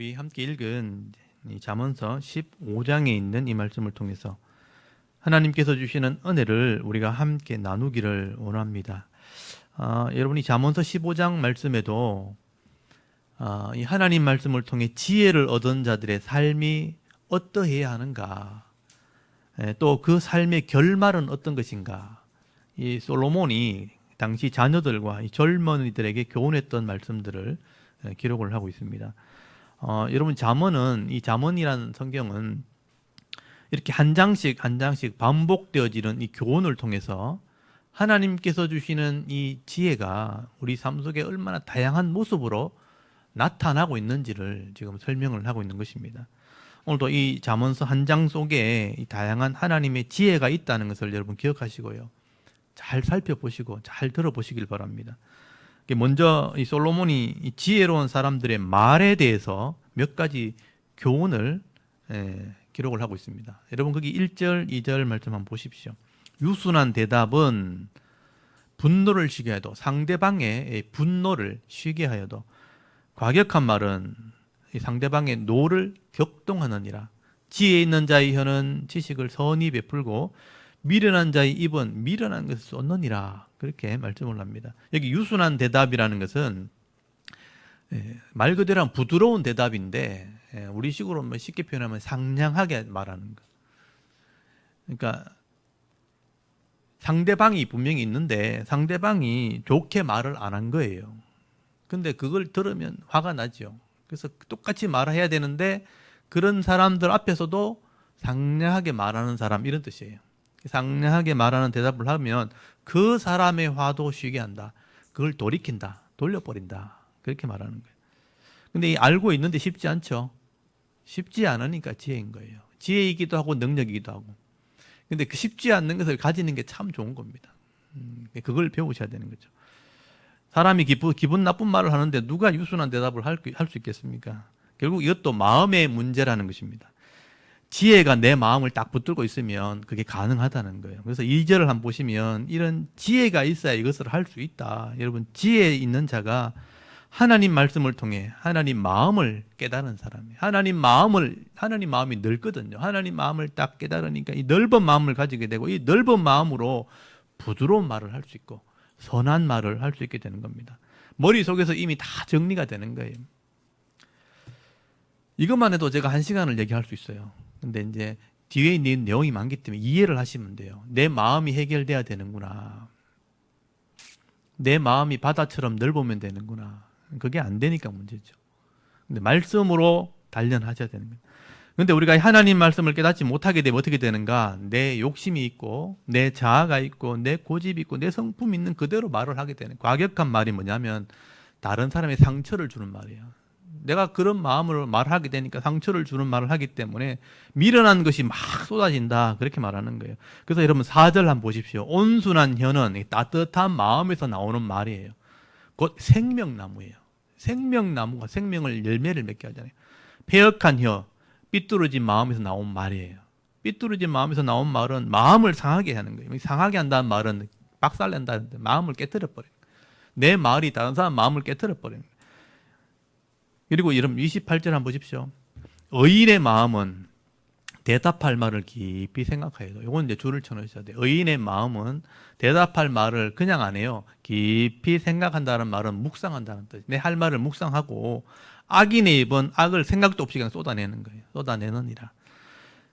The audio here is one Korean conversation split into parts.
우리 함께 읽은 이 잠언서 15장에 있는 이 말씀을 통해서 하나님께서 주시는 은혜를 우리가 함께 나누기를 원합니다. 여러분이 잠언서 15장 말씀에도 이 하나님 말씀을 통해 지혜를 얻은 자들의 삶이 어떠해야 하는가, 또 그 삶의 결말은 어떤 것인가, 이 솔로몬이 당시 자녀들과 이 젊은이들에게 교훈했던 말씀들을 기록을 하고 있습니다. 여러분, 이 잠언이라는 성경은 이렇게 한 장씩 한 장씩 반복되어지는 이 교훈을 통해서 하나님께서 주시는 이 지혜가 우리 삶 속에 얼마나 다양한 모습으로 나타나고 있는지를 지금 설명을 하고 있는 것입니다. 오늘도 이 잠언서 한 장 속에 이 다양한 하나님의 지혜가 있다는 것을 여러분 기억하시고요, 잘 살펴보시고 잘 들어보시길 바랍니다. 먼저 이 솔로몬이 이 지혜로운 사람들의 말에 대해서 몇 가지 교훈을 기록을 하고 있습니다. 여러분, 거기 1절, 2절 말씀 한번 보십시오. 유순한 대답은 분노를 쉬게 하여도, 상대방의 분노를 쉬게 하여도, 과격한 말은 상대방의 노를 격동하느니라. 지혜 있는 자의 혀는 지식을 선히 베풀고 미련한 자의 입은 미련한 것을 쏟느니라. 그렇게 말씀을 합니다. 여기 유순한 대답이라는 것은 말 그대로 부드러운 대답인데, 우리식으로 쉽게 표현하면 상냥하게 말하는 것. 그러니까 상대방이 분명히 있는데 상대방이 좋게 말을 안 한 거예요. 근데 그걸 들으면 화가 나죠. 그래서 똑같이 말해야 되는데 그런 사람들 앞에서도 상냥하게 말하는 사람, 이런 뜻이에요. 상냥하게 말하는 대답을 하면 그 사람의 화도 쉬게 한다. 그걸 돌이킨다. 돌려버린다. 그렇게 말하는 거예요. 근데 알고 있는데 쉽지 않죠. 쉽지 않으니까 지혜인 거예요. 지혜이기도 하고 능력이기도 하고. 근데 그 쉽지 않는 것을 가지는 게 참 좋은 겁니다. 그걸 배우셔야 되는 거죠. 사람이 기분 나쁜 말을 하는데 누가 유순한 대답을 할 수 있겠습니까? 결국 이것도 마음의 문제라는 것입니다. 지혜가 내 마음을 딱 붙들고 있으면 그게 가능하다는 거예요. 그래서 2절을 한번 보시면 이런 지혜가 있어야 이것을 할 수 있다. 여러분, 지혜 있는 자가 하나님 말씀을 통해 하나님 마음을 깨달은 사람이에요. 하나님 마음이 넓거든요. 하나님 마음을 딱 깨달으니까 이 넓은 마음을 가지게 되고, 이 넓은 마음으로 부드러운 말을 할 수 있고 선한 말을 할 수 있게 되는 겁니다. 머릿속에서 이미 다 정리가 되는 거예요. 이것만 해도 제가 1시간을 얘기할 수 있어요. 근데 이제 뒤에 있는 내용이 많기 때문에 이해를 하시면 돼요. 내 마음이 해결돼야 되는구나. 내 마음이 바다처럼 넓으면 되는구나. 그게 안 되니까 문제죠. 근데 말씀으로 단련하셔야 되는 거예요. 근데 우리가 하나님 말씀을 깨닫지 못하게 되면 어떻게 되는가? 내 욕심이 있고 내 자아가 있고 내 고집이 있고 내 성품이 있는 그대로 말을 하게 되는, 과격한 말이 뭐냐면 다른 사람의 상처를 주는 말이에요. 내가 그런 마음으로 말하게 되니까 상처를 주는 말을 하기 때문에 미련한 것이 막 쏟아진다, 그렇게 말하는 거예요. 그래서 여러분 4절 한번 보십시오. 온순한 혀는 따뜻한 마음에서 나오는 말이에요. 곧 생명나무예요. 생명나무가 생명을 열매를 맺게 하잖아요. 패역한 혀, 삐뚤어진 마음에서 나온 말이에요. 삐뚤어진 마음에서 나온 말은 마음을 상하게 하는 거예요. 상하게 한다는 말은 박살낸다는데 마음을 깨뜨려버려요. 내 말이 다른 사람 마음을 깨뜨려버려요. 그리고 여러분 28절 한번 보십시오. 의인의 마음은 대답할 말을 깊이 생각해요. 이건 이제 줄을 쳐놓으셔야 돼요. 의인의 마음은 대답할 말을 그냥 안 해요. 깊이 생각한다는 말은 묵상한다는 뜻. 내 할 말을 묵상하고, 악인의 입은 악을 생각도 없이 그냥 쏟아내는 거예요. 쏟아내느니라.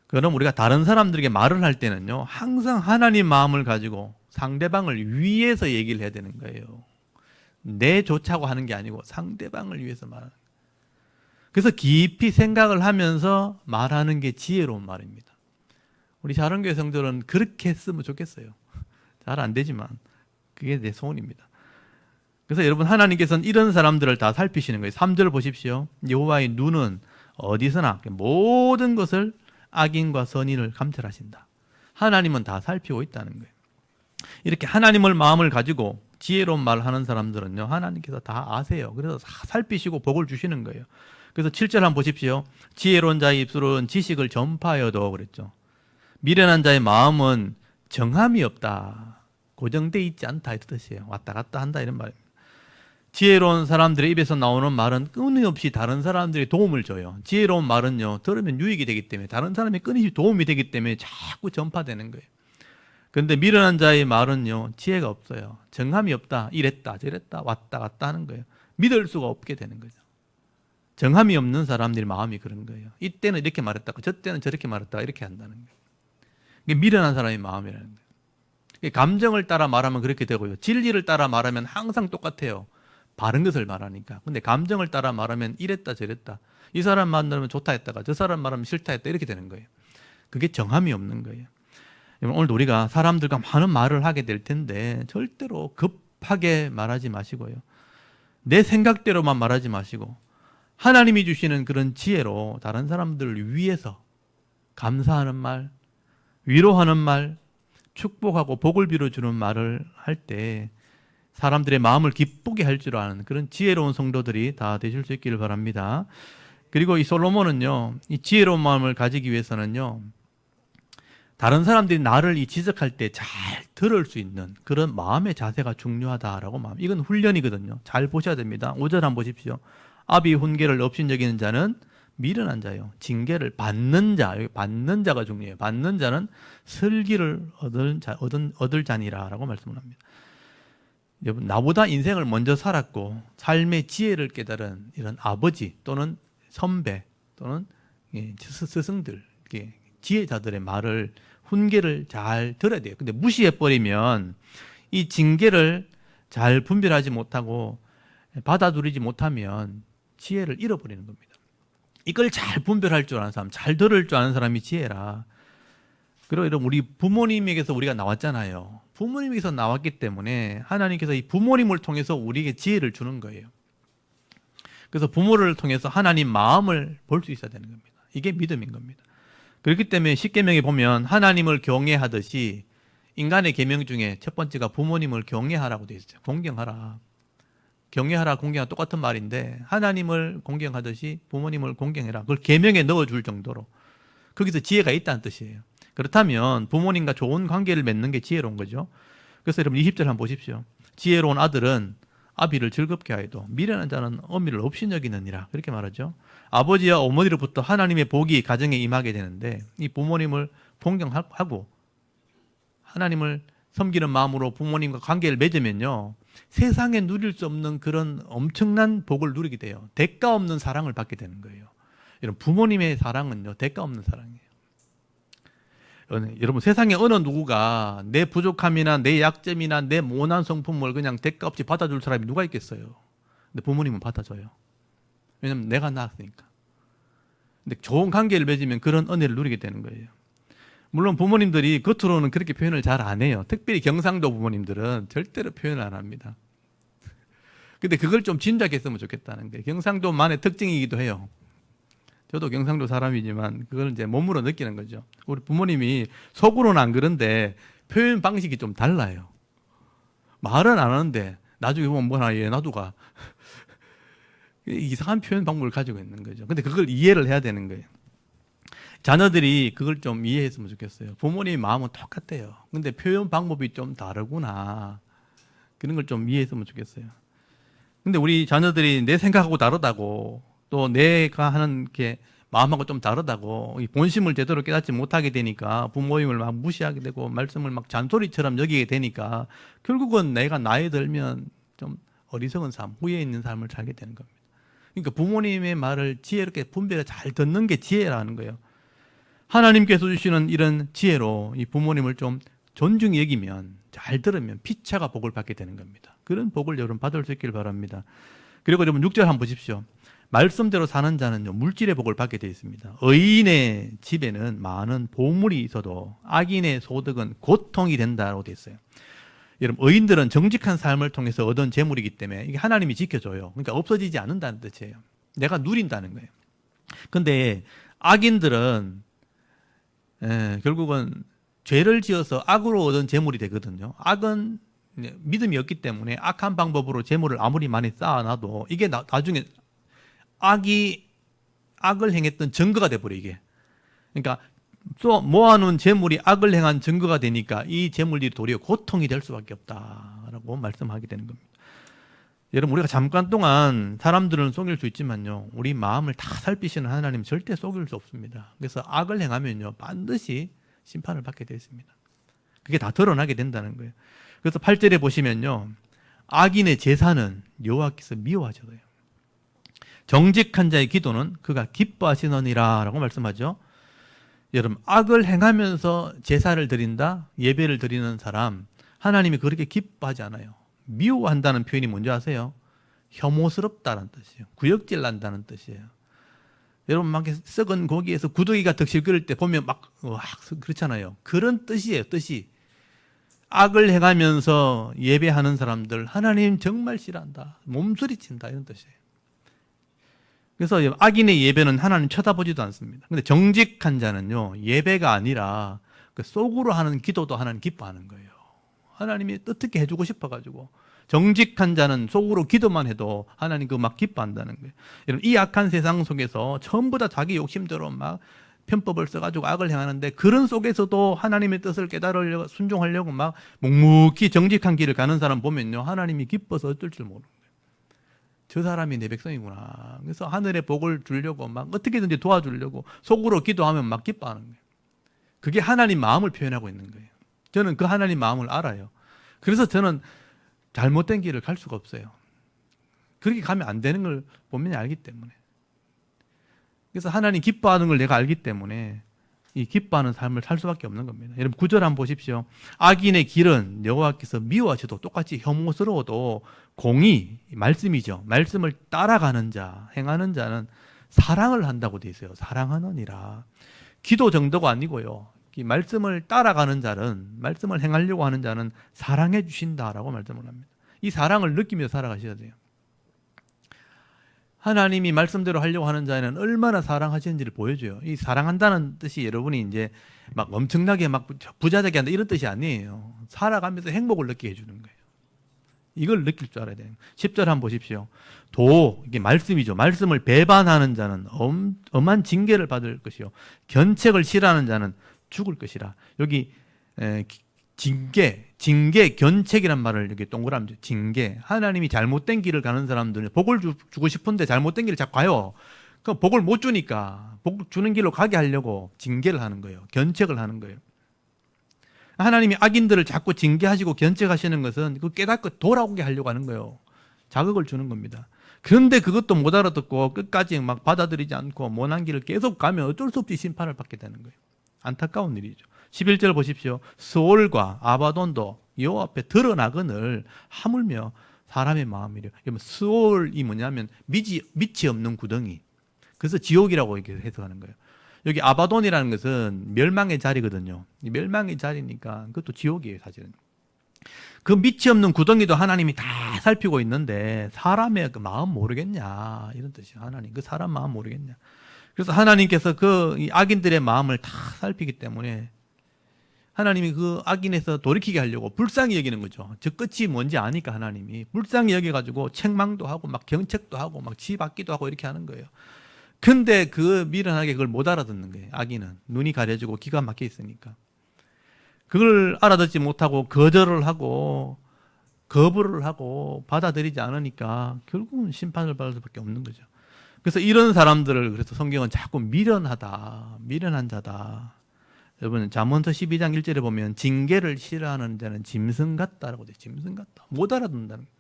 그럼 우리가 다른 사람들에게 말을 할 때는요, 항상 하나님 마음을 가지고 상대방을 위해서 얘기를 해야 되는 거예요. 내 좋자고 하는 게 아니고 상대방을 위해서 말하는 거예요. 그래서 깊이 생각을 하면서 말하는 게 지혜로운 말입니다. 우리 자른교회 성도는 그렇게 했으면 좋겠어요. 잘 안 되지만 그게 내 소원입니다. 그래서 여러분, 하나님께서는 이런 사람들을 다 살피시는 거예요. 3절 보십시오. 여호와의 눈은 어디서나 모든 것을 악인과 선인을 감찰하신다. 하나님은 다 살피고 있다는 거예요. 이렇게 하나님을 마음을 가지고 지혜로운 말을 하는 사람들은요, 하나님께서 다 아세요. 그래서 다 살피시고 복을 주시는 거예요. 그래서 7절 한번 보십시오. 지혜로운 자의 입술은 지식을 전파하여도, 그랬죠. 미련한 자의 마음은 정함이 없다. 고정되어 있지 않다, 이 뜻이에요. 왔다 갔다 한다, 이런 말입니다. 지혜로운 사람들의 입에서 나오는 말은 끊임없이 다른 사람들이 도움을 줘요. 지혜로운 말은요, 들으면 유익이 되기 때문에, 다른 사람이 끊임없이 도움이 되기 때문에 자꾸 전파되는 거예요. 그런데 미련한 자의 말은요, 지혜가 없어요. 정함이 없다. 이랬다 저랬다 왔다 갔다 하는 거예요. 믿을 수가 없게 되는 거죠. 정함이 없는 사람들의 마음이 그런 거예요. 이때는 이렇게 말했다가 저 때는 저렇게 말했다가 이렇게 한다는 거예요. 이게 미련한 사람의 마음이라는 거예요. 감정을 따라 말하면 그렇게 되고요. 진리를 따라 말하면 항상 똑같아요. 바른 것을 말하니까. 근데 감정을 따라 말하면 이랬다 저랬다, 이 사람 만나면 좋다 했다가 저 사람 말하면 싫다 했다, 이렇게 되는 거예요. 그게 정함이 없는 거예요. 오늘 우리가 사람들과 많은 말을 하게 될 텐데 절대로 급하게 말하지 마시고요. 내 생각대로만 말하지 마시고 하나님이 주시는 그런 지혜로 다른 사람들을 위해서 감사하는 말, 위로하는 말, 축복하고 복을 빌어주는 말을 할 때 사람들의 마음을 기쁘게 할 줄 아는 그런 지혜로운 성도들이 다 되실 수 있기를 바랍니다. 그리고 이 솔로몬은요, 이 지혜로운 마음을 가지기 위해서는요, 다른 사람들이 나를 이 지적할 때 잘 들을 수 있는 그런 마음의 자세가 중요하다라고 마음. 이건 훈련이거든요. 잘 보셔야 됩니다. 5절 한번 보십시오. 아비 훈계를 업신여기는 자는 미련한 자요. 징계를 받는 자, 여기 받는 자가 중요해요. 받는 자는 슬기를 얻을 자니라라고 말씀을 합니다. 여러분, 나보다 인생을 먼저 살았고 삶의 지혜를 깨달은 이런 아버지 또는 선배 또는 스승들, 지혜자들의 말을, 훈계를 잘 들어야 돼요. 근데 무시해버리면 이 징계를 잘 분별하지 못하고 받아들이지 못하면 지혜를 잃어버리는 겁니다. 이걸 잘 분별할 줄 아는 사람, 잘 들을 줄 아는 사람이 지혜라. 그리고 여러분, 우리 부모님에게서 우리가 나왔잖아요. 부모님에게서 나왔기 때문에 하나님께서 이 부모님을 통해서 우리에게 지혜를 주는 거예요. 그래서 부모를 통해서 하나님 마음을 볼 수 있어야 되는 겁니다. 이게 믿음인 겁니다. 그렇기 때문에 십계명에 보면 하나님을 경외하듯이 인간의 계명 중에 첫 번째가 부모님을 경외하라고 되어 있어요. 공경하라. 경외하라, 공경하라 똑같은 말인데 하나님을 공경하듯이 부모님을 공경해라. 그걸 계명에 넣어줄 정도로 거기서 지혜가 있다는 뜻이에요. 그렇다면 부모님과 좋은 관계를 맺는 게 지혜로운 거죠. 그래서 여러분 20절 한번 보십시오. 지혜로운 아들은 아비를 즐겁게 하여도 미련한 자는 어미를 업신여기느니라, 그렇게 말하죠. 아버지와 어머니로부터 하나님의 복이 가정에 임하게 되는데 이 부모님을 공경하고 하나님을 섬기는 마음으로 부모님과 관계를 맺으면요, 세상에 누릴 수 없는 그런 엄청난 복을 누리게 돼요. 대가 없는 사랑을 받게 되는 거예요. 여러분, 부모님의 사랑은요, 대가 없는 사랑이에요. 여러분, 세상에 어느 누구가 내 부족함이나 내 약점이나 내 모난 성품을 그냥 대가 없이 받아줄 사람이 누가 있겠어요? 근데 부모님은 받아줘요. 왜냐면 내가 낳았으니까. 근데 좋은 관계를 맺으면 그런 은혜를 누리게 되는 거예요. 물론 부모님들이 겉으로는 그렇게 표현을 잘 안 해요. 특별히 경상도 부모님들은 절대로 표현을 안 합니다. 근데 그걸 좀 진작했으면 좋겠다는 거예요. 경상도만의 특징이기도 해요. 저도 경상도 사람이지만 그걸 이제 몸으로 느끼는 거죠. 우리 부모님이 속으로는 안 그런데 표현 방식이 좀 달라요. 말은 안 하는데 나중에 보면 뭐나 얘 나도가 이상한 표현 방법을 가지고 있는 거죠. 근데 그걸 이해를 해야 되는 거예요. 자녀들이 그걸 좀 이해했으면 좋겠어요. 부모님의 마음은 똑같대요. 근데 표현 방법이 좀 다르구나. 그런 걸 좀 이해했으면 좋겠어요. 근데 우리 자녀들이 내 생각하고 다르다고, 또 내가 하는 게 마음하고 좀 다르다고 이 본심을 제대로 깨닫지 못하게 되니까 부모님을 막 무시하게 되고 말씀을 막 잔소리처럼 여기게 되니까 결국은 내가 나이 들면 좀 어리석은 삶, 후회 있는 삶을 살게 되는 겁니다. 그러니까 부모님의 말을 지혜롭게 분별해 잘 듣는 게 지혜라는 거예요. 하나님께서 주시는 이런 지혜로 이 부모님을 좀 존중히 여기면, 잘 들으면 피차가 복을 받게 되는 겁니다. 그런 복을 여러분 받을 수 있기를 바랍니다. 그리고 여러분 6절 한번 보십시오. 말씀대로 사는 자는요, 물질의 복을 받게 되어 있습니다. 의인의 집에는 많은 보물이 있어도 악인의 소득은 고통이 된다고 되어 있어요. 여러분, 의인들은 정직한 삶을 통해서 얻은 재물이기 때문에 이게 하나님이 지켜줘요. 그러니까 없어지지 않는다는 뜻이에요. 내가 누린다는 거예요. 근데 악인들은 결국은 죄를 지어서 악으로 얻은 재물이 되거든요. 악은 믿음이 없기 때문에 악한 방법으로 재물을 아무리 많이 쌓아놔도 이게 나중에 악을 행했던 증거가 돼버려, 이게. 그러니까 또 모아놓은 재물이 악을 행한 증거가 되니까 이 재물들이 도리어 고통이 될 수밖에 없다라고 말씀하게 되는 겁니다. 여러분, 우리가 잠깐 동안 사람들은 속일 수 있지만요, 우리 마음을 다 살피시는 하나님 절대 속일 수 없습니다. 그래서 악을 행하면요, 반드시 심판을 받게 되어 있습니다. 그게 다 드러나게 된다는 거예요. 그래서 8절에 보시면요, 악인의 제사는 여호와께서 미워하셔요. 정직한 자의 기도는 그가 기뻐하시느니라 라고 말씀하죠. 여러분, 악을 행하면서 제사를 드린다, 예배를 드리는 사람, 하나님이 그렇게 기뻐하지 않아요. 미워한다는 표현이 뭔지 아세요? 혐오스럽다는 뜻이에요. 구역질 난다는 뜻이에요. 여러분, 막 썩은 고기에서 구더기가 덕실 끓을 때 보면 막 그렇잖아요. 그런 뜻이에요. 뜻이. 악을 행하면서 예배하는 사람들 하나님 정말 싫어한다, 몸서리친다, 이런 뜻이에요. 그래서 악인의 예배는 하나님 쳐다보지도 않습니다. 근데 정직한 자는요, 예배가 아니라 그 속으로 하는 기도도 하나님 기뻐하는 거예요. 하나님이 어떻게 해주고 싶어가지고. 정직한 자는 속으로 기도만 해도 하나님 그거 막 기뻐한다는 거예요. 여러분, 이 악한 세상 속에서 전부 다 자기 욕심대로 막 편법을 써가지고 악을 행하는데, 그런 속에서도 하나님의 뜻을 깨달으려고, 순종하려고 막 묵묵히 정직한 길을 가는 사람 보면요, 하나님이 기뻐서 어쩔 줄 모르는 거예요. 저 사람이 내 백성이구나. 그래서 하늘의 복을 주려고 막 어떻게든지 도와주려고 속으로 기도하면 막 기뻐하는 거예요. 그게 하나님 마음을 표현하고 있는 거예요. 저는 그 하나님 마음을 알아요. 그래서 저는 잘못된 길을 갈 수가 없어요. 그렇게 가면 안 되는 걸 분명히 알기 때문에. 그래서 하나님 기뻐하는 걸 내가 알기 때문에 이 기뻐하는 삶을 살 수밖에 없는 겁니다. 여러분, 9절 한번 보십시오. 악인의 길은 여호와께서 미워하셔도, 똑같이 혐오스러워도 공의, 말씀이죠. 말씀을 따라가는 자, 행하는 자는 사랑을 한다고 되어 있어요. 사랑하느니라. 기도 정도가 아니고요, 이 말씀을 따라가는 자는, 말씀을 행하려고 하는 자는 사랑해 주신다라고 말씀을 합니다. 이 사랑을 느끼며 살아가셔야 돼요. 하나님이 말씀대로 하려고 하는 자에는 얼마나 사랑하시는지를 보여줘요. 이 사랑한다는 뜻이 여러분이 이제 막 엄청나게 막 부자되게 한다, 이런 뜻이 아니에요. 살아가면서 행복을 느끼게 해주는 거예요. 이걸 느낄 줄 알아야 돼요. 10절 한번 보십시오. 이게 말씀이죠. 말씀을 배반하는 자는 엄한 징계를 받을 것이요, 견책을 싫어하는 자는 죽을 것이라. 여기 징계, 견책이란 말을 여기 동그라미, 징계. 하나님이 잘못된 길을 가는 사람들은 복을 주고 싶은데 잘못된 길을 자꾸 가요. 그럼 복을 못 주니까 복 주는 길로 가게 하려고 징계를 하는 거예요. 견책을 하는 거예요. 하나님이 악인들을 자꾸 징계하시고 견책하시는 것은 그 깨닫고 돌아오게 하려고 하는 거예요. 자극을 주는 겁니다. 그런데 그것도 못 알아듣고 끝까지 막 받아들이지 않고 모난 길을 계속 가면 어쩔 수 없이 심판을 받게 되는 거예요. 안타까운 일이죠. 11절 보십시오. 스올과 아바돈도 여호와 앞에 드러나거늘 하물며 사람의 마음이래요. 스올이 뭐냐면 밑이 없는 구덩이. 그래서 지옥이라고 이렇게 해석하는 거예요. 여기 아바돈이라는 것은 멸망의 자리거든요. 멸망의 자리니까 그것도 지옥이에요, 사실은. 그 밑이 없는 구덩이도 하나님이 다 살피고 있는데 사람의 그 마음 모르겠냐, 이런 뜻이에요. 하나님 그 사람 마음 모르겠냐. 그래서 하나님께서 이 악인들의 마음을 다 살피기 때문에 하나님이 그 악인에서 돌이키게 하려고 불쌍히 여기는 거죠. 저 끝이 뭔지 아니까 하나님이 불쌍히 여겨가지고 책망도 하고 막 경책도 하고 막 치받기도 하고 이렇게 하는 거예요. 근데 그 미련하게 그걸 못 알아듣는 거예요. 악인은 눈이 가려지고 기가 막혀 있으니까. 그걸 알아듣지 못하고 거절을 하고 거부를 하고 받아들이지 않으니까 결국은 심판을 받을 수밖에 없는 거죠. 그래서 이런 사람들을, 그래서 성경은 자꾸 미련한 자다. 여러분, 잠언서 12장 1절에 보면 징계를 싫어하는 자는 짐승 같다라고 돼요. 짐승 같다. 못 알아듣는다는 거예요.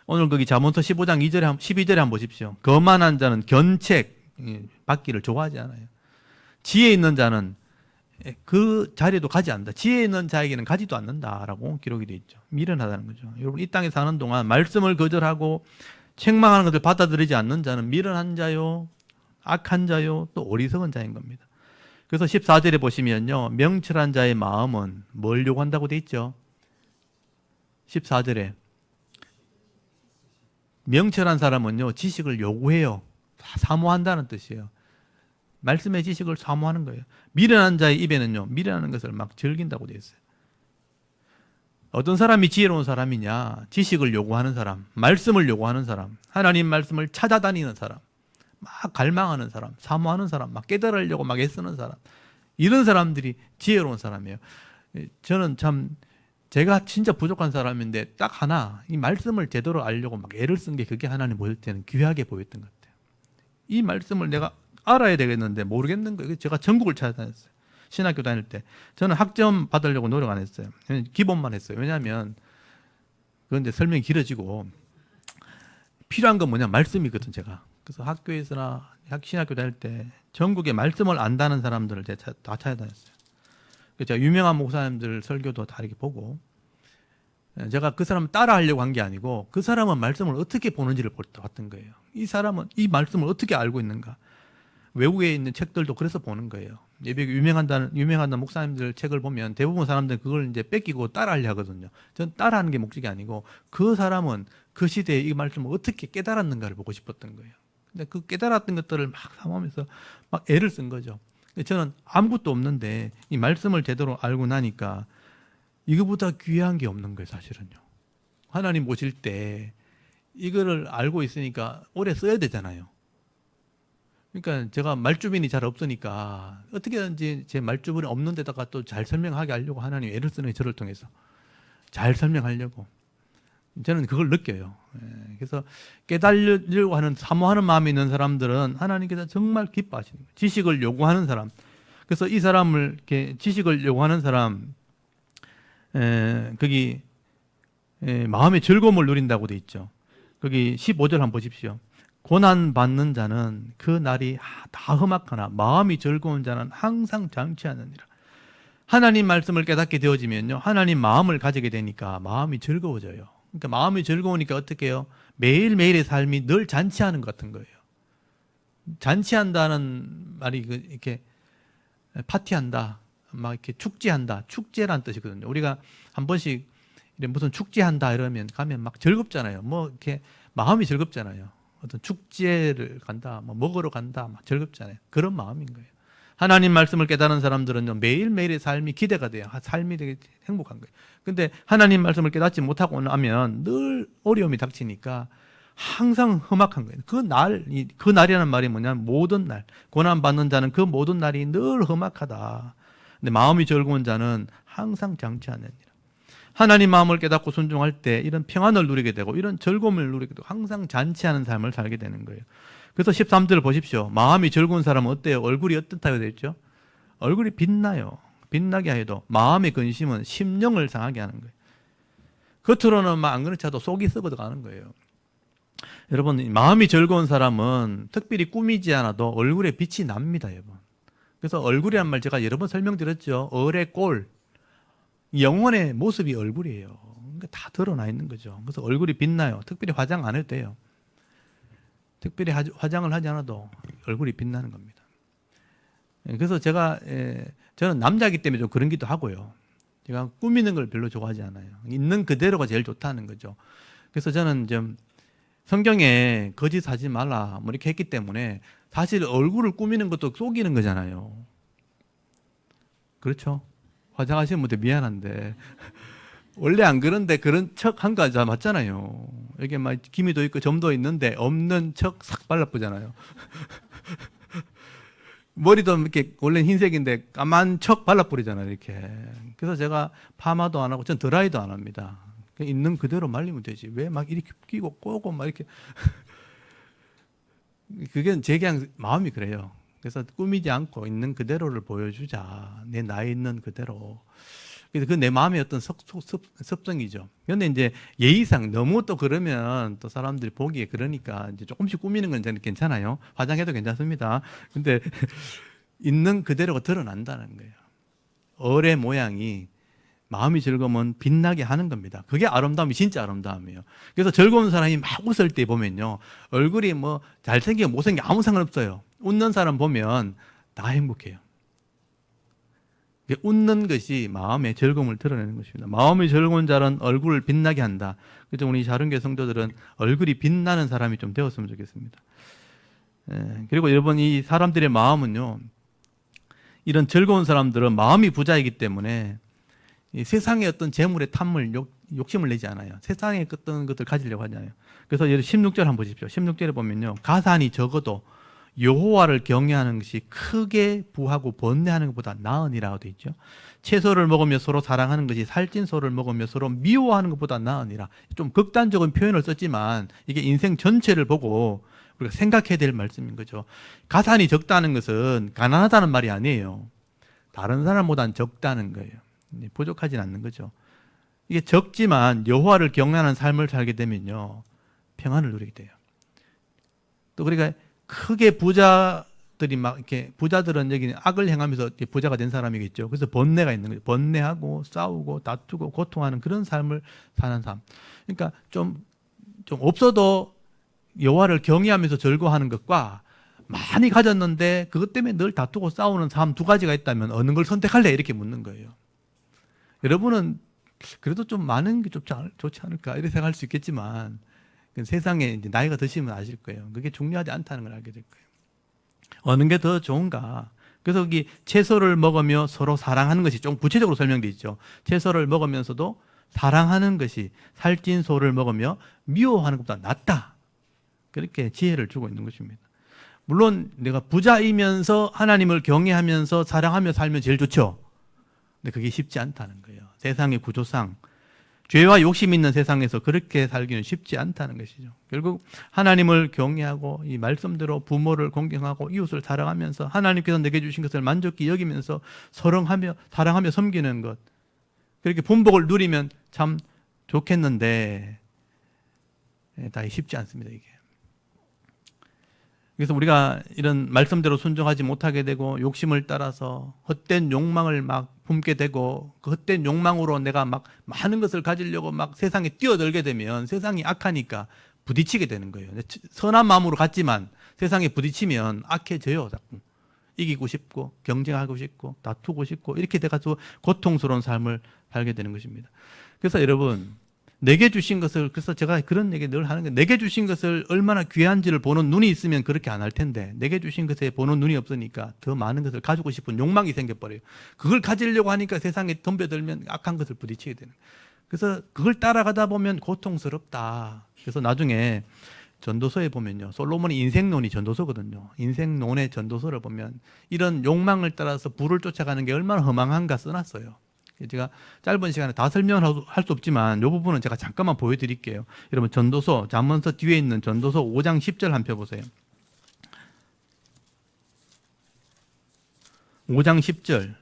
오늘 거기 잠언서 15장 12절에 한번 보십시오. 거만한 자는 견책 받기를 좋아하지 않아요. 지혜 있는 자는 그 자리에도 가지 않는다. 지혜 있는 자에게는 가지도 않는다라고 기록이 되어 있죠. 미련하다는 거죠. 여러분, 이 땅에 사는 동안 말씀을 거절하고 책망하는 것을 받아들이지 않는 자는 미련한 자요, 악한 자요, 또 어리석은 자인 겁니다. 그래서 14절에 보시면요, 명철한 자의 마음은 뭘 요구한다고 되어 있죠? 14절에 명철한 사람은요, 지식을 요구해요. 사모한다는 뜻이에요. 말씀의 지식을 사모하는 거예요. 미련한 자의 입에는요, 미련한 것을 막 즐긴다고 되어 있어요. 어떤 사람이 지혜로운 사람이냐? 지식을 요구하는 사람, 말씀을 요구하는 사람, 하나님 말씀을 찾아다니는 사람, 막 갈망하는 사람, 사모하는 사람, 막 깨달으려고 막 애쓰는 사람, 이런 사람들이 지혜로운 사람이에요. 저는 참 제가 진짜 부족한 사람인데 딱 하나 이 말씀을 제대로 알려고 막 애를 쓴 게 그게 하나님 보실 때는 귀하게 보였던 것 같아요. 이 말씀을 내가 알아야 되겠는데 모르겠는 거예요. 제가 전국을 찾아다녔어요. 신학교 다닐 때 저는 학점 받으려고 노력 안 했어요. 기본만 했어요. 왜냐하면 그런데 설명이 길어지고 필요한 건 뭐냐 말씀이거든 제가. 그래서 학교에서나 신학교 다닐 때 전국에 말씀을 안다는 사람들을 제가 다 찾아다녔어요. 제가 유명한 목사님들 설교도 다 이렇게 보고 제가 그 사람을 따라하려고 한 게 아니고 그 사람은 말씀을 어떻게 보는지를 봤던 거예요. 이 사람은 이 말씀을 어떻게 알고 있는가. 외국에 있는 책들도 그래서 보는 거예요. 유명한 목사님들 책을 보면 대부분 사람들은 그걸 이제 뺏기고 따라하려 하거든요. 전 따라하는 게 목적이 아니고 그 사람은 그 시대에 이 말씀을 어떻게 깨달았는가를 보고 싶었던 거예요. 근데 그 깨달았던 것들을 막 삼으면서 막 애를 쓴 거죠. 저는 아무것도 없는데 이 말씀을 제대로 알고 나니까 이거보다 귀한 게 없는 거예요, 사실은요. 하나님 보실 때 이거를 알고 있으니까 오래 써야 되잖아요. 그러니까 제가 말주변이 잘 없으니까 어떻게든지 제 말주변이 없는 데다가 또 잘 설명하게 하려고 하나님 애를 쓰는 저를 통해서 잘 설명하려고 저는 그걸 느껴요. 그래서 깨달으려고 하는 사모하는 마음이 있는 사람들은 하나님께서 정말 기뻐하시는 거예요. 지식을 요구하는 사람. 그래서 이 사람을 이렇게 지식을 요구하는 사람 거기 마음의 즐거움을 누린다고 돼 있죠. 거기 15절 한번 보십시오. 고난 받는 자는 그 날이 다 험악하나 마음이 즐거운 자는 항상 장치하느니라. 하나님 말씀을 깨닫게 되어지면요, 하나님 마음을 가지게 되니까 마음이 즐거워져요. 그러니까 마음이 즐거우니까 어떻게 해요? 매일매일의 삶이 늘 잔치하는 것 같은 거예요. 잔치한다는 말이 이렇게 파티한다, 막 이렇게 축제한다, 축제란 뜻이거든요. 우리가 한 번씩 무슨 축제한다 이러면 가면 막 즐겁잖아요. 뭐 이렇게 마음이 즐겁잖아요. 어떤 축제를 간다, 뭐 먹으러 간다, 막 즐겁잖아요. 그런 마음인 거예요. 하나님 말씀을 깨달은 사람들은 매일매일의 삶이 기대가 돼요. 삶이 되게 행복한 거예요. 근데 하나님 말씀을 깨닫지 못하고 나면 늘 어려움이 닥치니까 항상 험악한 거예요. 그 날이라는 말이 뭐냐면 모든 날, 고난받는 자는 그 모든 날이 늘 험악하다. 근데 마음이 즐거운 자는 항상 장치하느니라. 하나님 마음을 깨닫고 순종할 때 이런 평안을 누리게 되고 이런 즐거움을 누리게 되고 항상 잔치하는 삶을 살게 되는 거예요. 그래서 13절을 보십시오. 마음이 즐거운 사람은 어때요? 얼굴이 어떻다고 되어 있죠? 얼굴이 빛나요. 빛나게 해도 마음의 근심은 심령을 상하게 하는 거예요. 겉으로는 막 안 그렇지 않아도 속이 썩어가는 거예요. 여러분, 마음이 즐거운 사람은 특별히 꾸미지 않아도 얼굴에 빛이 납니다, 여러분. 그래서 얼굴이란 말 제가 여러 번 설명드렸죠. 얼의 꼴. 영혼의 모습이 얼굴이에요. 그러니까 다 드러나 있는 거죠. 그래서 얼굴이 빛나요. 특별히 화장 안 해도 돼요. 특별히 화장을 하지 않아도 얼굴이 빛나는 겁니다. 그래서 저는 남자이기 때문에 좀 그런 기도 하고요. 제가 꾸미는 걸 별로 좋아하지 않아요. 있는 그대로가 제일 좋다는 거죠. 그래서 저는 좀 성경에 거짓하지 말라 뭐 이렇게 했기 때문에 사실 얼굴을 꾸미는 것도 속이는 거잖아요. 그렇죠? 화장하시는 분들 미안한데 원래 안 그런데 그런 척 한 거 맞잖아요. 이게 막 기미도 있고 점도 있는데 없는 척 싹 발라보잖아요. 머리도 이렇게 원래 흰색인데 까만 척 발라버리잖아요, 이렇게. 그래서 제가 파마도 안 하고 전 드라이도 안 합니다. 있는 그대로 말리면 되지. 왜 막 이렇게 끼고 꼬고 막 이렇게. 그게 제 그냥 마음이 그래요. 그래서 꾸미지 않고 있는 그대로를 보여주자. 내 나이 있는 그대로. 그래서 그 내 마음의 어떤 습성이죠. 그런데 이제 예의상 너무 또 그러면 또 사람들이 보기에 그러니까 이제 조금씩 꾸미는 건 저는 괜찮아요. 화장해도 괜찮습니다. 근데 있는 그대로가 드러난다는 거예요. 얼의 모양이 마음이 즐거우면 빛나게 하는 겁니다. 그게 아름다움이 진짜 아름다움이에요. 그래서 즐거운 사람이 막 웃을 때 보면요. 얼굴이 뭐 잘생기고 못생기고 아무 상관없어요. 웃는 사람 보면 다 행복해요. 웃는 것이 마음의 즐거움을 드러내는 것입니다. 마음이 즐거운 자는 얼굴을 빛나게 한다. 그래서 우리 자른교회 성도들은 얼굴이 빛나는 사람이 좀 되었으면 좋겠습니다. 그리고 여러분, 이 사람들의 마음은요, 이런 즐거운 사람들은 마음이 부자이기 때문에 이 세상의 어떤 재물의 탐을 욕심을 내지 않아요. 세상의 어떤 것들 가지려고 하지 않아요. 그래서 16절 한번 보십시오. 16절에 보면요, 가산이 적어도 여호와를 경외하는 것이 크게 부하고 번뇌하는 것보다 나으니라고 되어 있죠. 채소를 먹으며 서로 사랑하는 것이 살찐 소를 먹으며 서로 미워하는 것보다 나으니라. 좀 극단적인 표현을 썼지만 이게 인생 전체를 보고 우리가 생각해야 될 말씀인 거죠. 가산이 적다는 것은 가난하다는 말이 아니에요. 다른 사람보다는 적다는 거예요. 부족하진 않는 거죠. 이게 적지만 여호와를 경외하는 삶을 살게 되면요, 평안을 누리게 돼요. 또 그러니까 크게 부자들이 막 이렇게, 부자들은 여기 악을 행하면서 부자가 된 사람이겠죠. 그래서 번뇌가 있는 거죠. 번뇌하고 싸우고 다투고 고통하는 그런 삶을 사는 삶. 그러니까 좀 없어도 여호와를 경외하면서 즐거워하는 것과 많이 가졌는데 그것 때문에 늘 다투고 싸우는 삶 두 가지가 있다면 어느 걸 선택할래? 이렇게 묻는 거예요. 여러분은 그래도 좀 많은 게 좋지 않을까 이렇게 생각할 수 있겠지만 세상에 이제 나이가 드시면 아실 거예요. 그게 중요하지 않다는 걸 알게 될 거예요. 어느 게 더 좋은가? 그래서 여기 채소를 먹으며 서로 사랑하는 것이 좀 구체적으로 설명되어 있죠. 채소를 먹으면서도 사랑하는 것이 살찐 소를 먹으며 미워하는 것보다 낫다. 그렇게 지혜를 주고 있는 것입니다. 물론 내가 부자이면서 하나님을 경외하면서 사랑하며 살면 제일 좋죠. 근데 그게 쉽지 않다는 거예요. 세상의 구조상 죄와 욕심 있는 세상에서 그렇게 살기는 쉽지 않다는 것이죠. 결국 하나님을 경외하고 이 말씀대로 부모를 공경하고 이웃을 사랑하면서 하나님께서 내게 주신 것을 만족히 여기면서 사랑하며 섬기는 것, 그렇게 분복을 누리면 참 좋겠는데 다 쉽지 않습니다, 이게. 그래서 우리가 이런 말씀대로 순종하지 못하게 되고 욕심을 따라서 헛된 욕망을 막 품게 되고 그 헛된 욕망으로 내가 막 많은 것을 가지려고 막 세상에 뛰어들게 되면 세상이 악하니까 부딪히게 되는 거예요. 선한 마음으로 갔지만 세상에 부딪히면 악해져요, 자꾸. 이기고 싶고 경쟁하고 싶고 다투고 싶고 이렇게 돼가지고 고통스러운 삶을 살게 되는 것입니다. 그래서 여러분, 내게 주신 것을, 그래서 제가 그런 얘기 늘 하는 게, 내게 주신 것을 얼마나 귀한지를 보는 눈이 있으면 그렇게 안 할 텐데 내게 주신 것에 보는 눈이 없으니까 더 많은 것을 가지고 싶은 욕망이 생겨버려요. 그걸 가지려고 하니까 세상에 덤벼들면 악한 것을 부딪히게 되는 거예요. 그래서 그걸 따라가다 보면 고통스럽다. 그래서 나중에 전도서에 보면요, 솔로몬의 인생론이 전도서거든요. 인생론의 전도서를 보면 이런 욕망을 따라서 부를 쫓아가는 게 얼마나 허망한가 써놨어요. 제가 짧은 시간에 다 설명을 할 수 없지만 이 부분은 제가 잠깐만 보여드릴게요. 여러분, 전도서, 잠언서 뒤에 있는 전도서 5장 10절 한번 펴보세요. 5장 10절.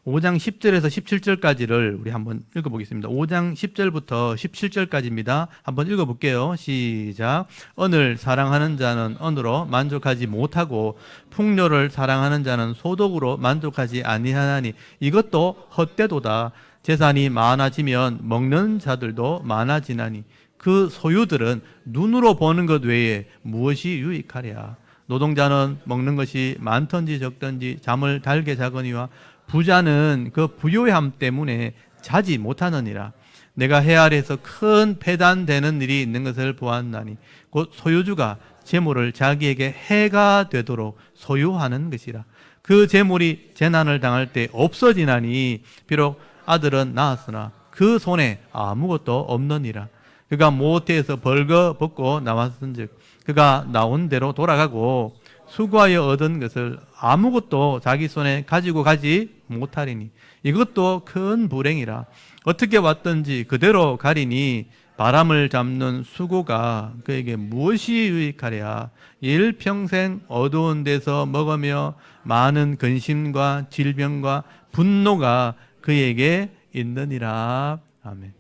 5장 10절에서 17절까지를 우리 한번 읽어보겠습니다. 5장 10절부터 17절까지입니다. 한번 읽어볼게요. 시작. 언을 사랑하는 자는 언으로 만족하지 못하고 풍요를 사랑하는 자는 소득으로 만족하지 아니하나니 이것도 헛되도다. 재산이 많아지면 먹는 자들도 많아지나니 그 소유들은 눈으로 보는 것 외에 무엇이 유익하랴. 노동자는 먹는 것이 많든지 적든지 잠을 달게 자거니와 부자는 그 부요함 때문에 자지 못하느니라. 내가 해 아래에서 큰 패단되는 일이 있는 것을 보았나니 곧 소유주가 재물을 자기에게 해가 되도록 소유하는 것이라. 그 재물이 재난을 당할 때 없어지나니 비록 아들은 낳았으나 그 손에 아무것도 없느니라. 그가 모태에서 벌거벗고 나왔은즉 그가 나온 대로 돌아가고 수고하여 얻은 것을 아무것도 자기 손에 가지고 가지 못하리니 이것도 큰 불행이라. 어떻게 왔든지 그대로 가리니 바람을 잡는 수고가 그에게 무엇이 유익하랴. 일평생 어두운 데서 먹으며 많은 근심과 질병과 분노가 그에게 있느니라. 아멘.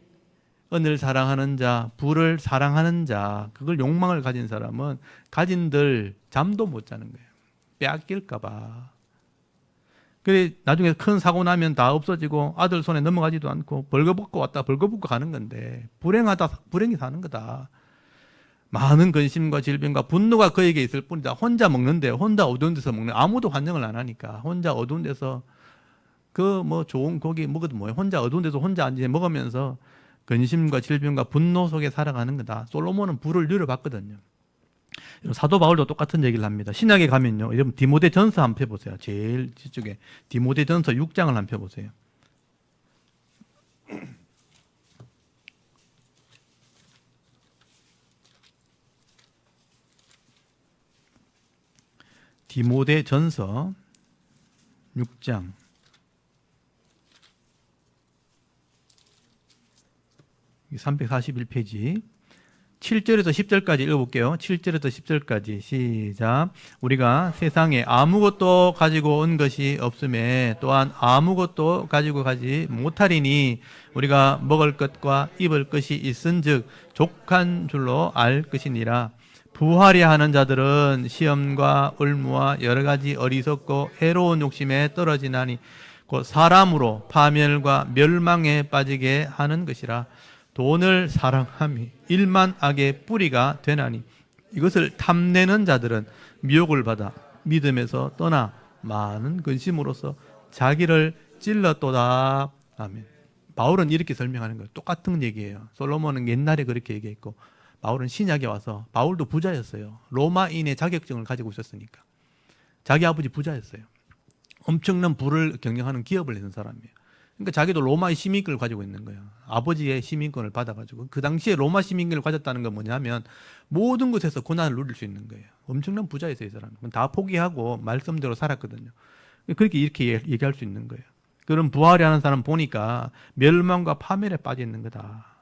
은을 사랑하는 자, 부를 사랑하는 자, 그걸 욕망을 가진 사람은 가진들 잠도 못 자는 거예요. 빼앗길까 봐. 그래 나중에 큰 사고 나면 다 없어지고 아들 손에 넘어가지도 않고 벌거벗고 왔다 벌거벗고 가는 건데 불행히 사는 거다. 많은 근심과 질병과 분노가 그에게 있을 뿐이다. 혼자 먹는데, 혼자 어두운 데서 먹는, 아무도 환영을 안 하니까 혼자 어두운 데서 그 뭐 좋은 고기 먹어도 뭐해, 혼자 어두운 데서 혼자 앉아 먹으면서 근심과 질병과 분노 속에 살아가는 거다. 솔로몬은 부를 누려봤거든요. 사도 바울도 똑같은 얘기를 합니다. 신약에 가면요, 여러분 디모데전서 한번 펴보세요. 제일 뒤쪽에 디모데전서 6장을 한번 펴보세요. 디모데전서 6장 341페이지 7절에서 10절까지 읽어볼게요. 7절에서 10절까지 시작. 우리가 세상에 아무것도 가지고 온 것이 없음에 또한 아무것도 가지고 가지 못하리니 우리가 먹을 것과 입을 것이 있은즉 족한 줄로 알 것이니라. 부하려 하는 자들은 시험과 올무와 여러 가지 어리석고 해로운 욕심에 떨어지나니 곧 사람으로 파멸과 멸망에 빠지게 하는 것이라. 돈을 사랑함이 일만 악의 뿌리가 되나니 이것을 탐내는 자들은 미혹을 받아 믿음에서 떠나 많은 근심으로써 자기를 찔렀도다. 아멘. 바울은 이렇게 설명하는 거예요. 똑같은 얘기예요. 솔로몬은 옛날에 그렇게 얘기했고 바울은 신약에 와서, 바울도 부자였어요. 로마인의 자격증을 가지고 있었으니까. 자기 아버지 부자였어요. 엄청난 부를 경영하는 기업을 내는 사람이에요. 그러니까 자기도 로마의 시민권을 가지고 있는 거예요. 아버지의 시민권을 받아가지고. 그 당시에 로마 시민권을 가졌다는 건 뭐냐면 모든 것에서 고난을 누릴 수 있는 거예요. 엄청난 부자였어요, 이 사람은. 다 포기하고 말씀대로 살았거든요. 그렇게 이렇게 얘기할 수 있는 거예요. 그런 부하려 하는 사람 보니까 멸망과 파멸에 빠져 있는 거다.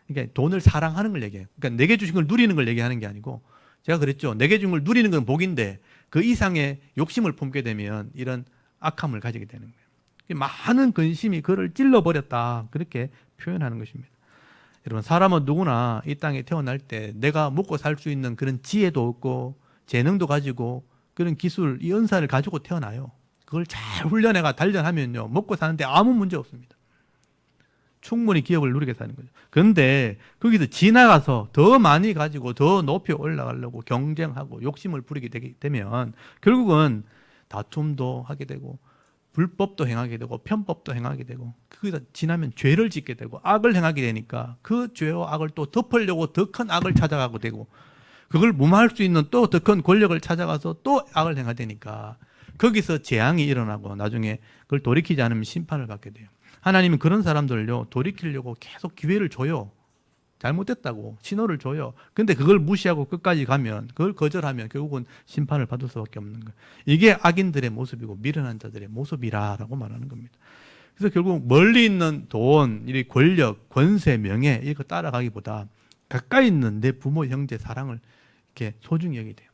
그러니까 돈을 사랑하는 걸 얘기해요. 그러니까 내게 주신 걸 누리는 걸 얘기하는 게 아니고, 제가 그랬죠. 내게 준 걸 누리는 건 복인데 그 이상의 욕심을 품게 되면 이런 악함을 가지게 되는 거예요. 많은 근심이 그를 찔러버렸다. 그렇게 표현하는 것입니다. 여러분, 사람은 누구나 이 땅에 태어날 때 내가 먹고 살 수 있는 그런 지혜도 없고 재능도 가지고 그런 기술, 이 은사를 가지고 태어나요. 그걸 잘 훈련해가 단련하면요, 먹고 사는데 아무 문제 없습니다. 충분히 기업을 누리게 사는 거죠. 그런데 거기서 지나가서 더 많이 가지고 더 높이 올라가려고 경쟁하고 욕심을 부리게 되면 결국은 다툼도 하게 되고 불법도 행하게 되고 편법도 행하게 되고, 거기다 지나면 죄를 짓게 되고 악을 행하게 되니까 그 죄와 악을 또 덮으려고 더 큰 악을 찾아가고 되고, 그걸 무마할 수 있는 또 더 큰 권력을 찾아가서 또 악을 행하게 되니까 거기서 재앙이 일어나고 나중에 그걸 돌이키지 않으면 심판을 받게 돼요. 하나님은 그런 사람들을요, 돌이키려고 계속 기회를 줘요. 잘못됐다고 신호를 줘요. 근데 그걸 무시하고 끝까지 가면, 그걸 거절하면 결국은 심판을 받을 수밖에 없는 거예요. 이게 악인들의 모습이고 미련한 자들의 모습이라고 말하는 겁니다. 그래서 결국 멀리 있는 돈, 이 권력, 권세, 명예 이거 따라가기보다 가까이 있는 내 부모, 형제, 사랑을 이렇게 소중히 여기게 돼요.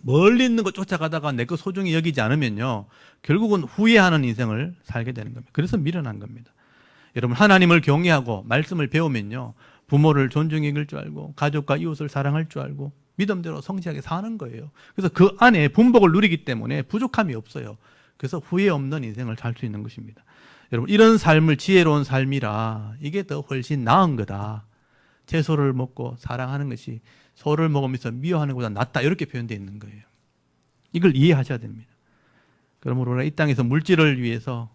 멀리 있는 거 쫓아가다가 내 거 소중히 여기지 않으면요, 결국은 후회하는 인생을 살게 되는 겁니다. 그래서 미련한 겁니다. 여러분, 하나님을 경외하고 말씀을 배우면요, 부모를 존중히 여길 줄 알고 가족과 이웃을 사랑할 줄 알고 믿음대로 성실하게 사는 거예요. 그래서 그 안에 분복을 누리기 때문에 부족함이 없어요. 그래서 후회 없는 인생을 살 수 있는 것입니다. 여러분, 이런 삶을 지혜로운 삶이라 이게 더 훨씬 나은 거다. 채소를 먹고 사랑하는 것이 소를 먹으면서 미워하는 것보다 낫다, 이렇게 표현되어 있는 거예요. 이걸 이해하셔야 됩니다. 그러므로 우리가 이 땅에서 물질을 위해서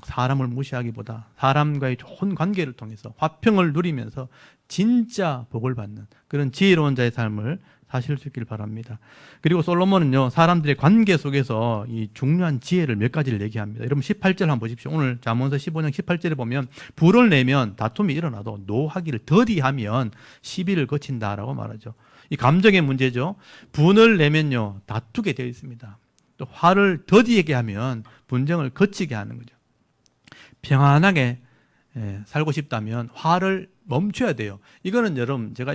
사람을 무시하기보다 사람과의 좋은 관계를 통해서 화평을 누리면서 진짜 복을 받는 그런 지혜로운 자의 삶을 사실 수 있길 바랍니다. 그리고 솔로몬은요, 사람들의 관계 속에서 이 중요한 지혜를 몇 가지를 얘기합니다. 여러분 18절 한번 보십시오. 오늘 잠언서 15장 18절에 보면 불을 내면 다툼이 일어나도 노하기를 더디하면 시비를 거친다라고 말하죠. 이 감정의 문제죠. 분을 내면요, 다투게 되어 있습니다. 또 화를 더디게 하면 분쟁을 거치게 하는 거죠. 평안하게 살고 싶다면 화를 멈춰야 돼요. 이거는 여러분, 제가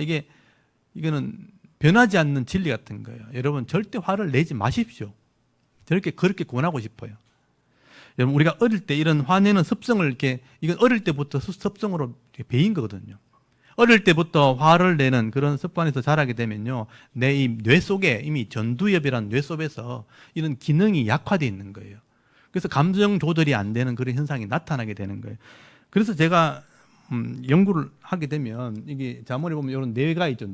이거는 변하지 않는 진리 같은 거예요. 여러분, 절대 화를 내지 마십시오. 그렇게 권하고 싶어요. 여러분, 우리가 어릴 때 이런 화내는 습성을 이건 어릴 때부터 습성으로 배인 거거든요. 어릴 때부터 화를 내는 그런 습관에서 자라게 되면요, 내 이 뇌 속에 이미 전두엽이라는 뇌 속에서 이런 기능이 약화되어 있는 거예요. 그래서 감정 조절이 안 되는 그런 현상이 나타나게 되는 거예요. 그래서 제가 연구를 하게 되면 이게 잠언에 보면 이런 뇌가 있죠.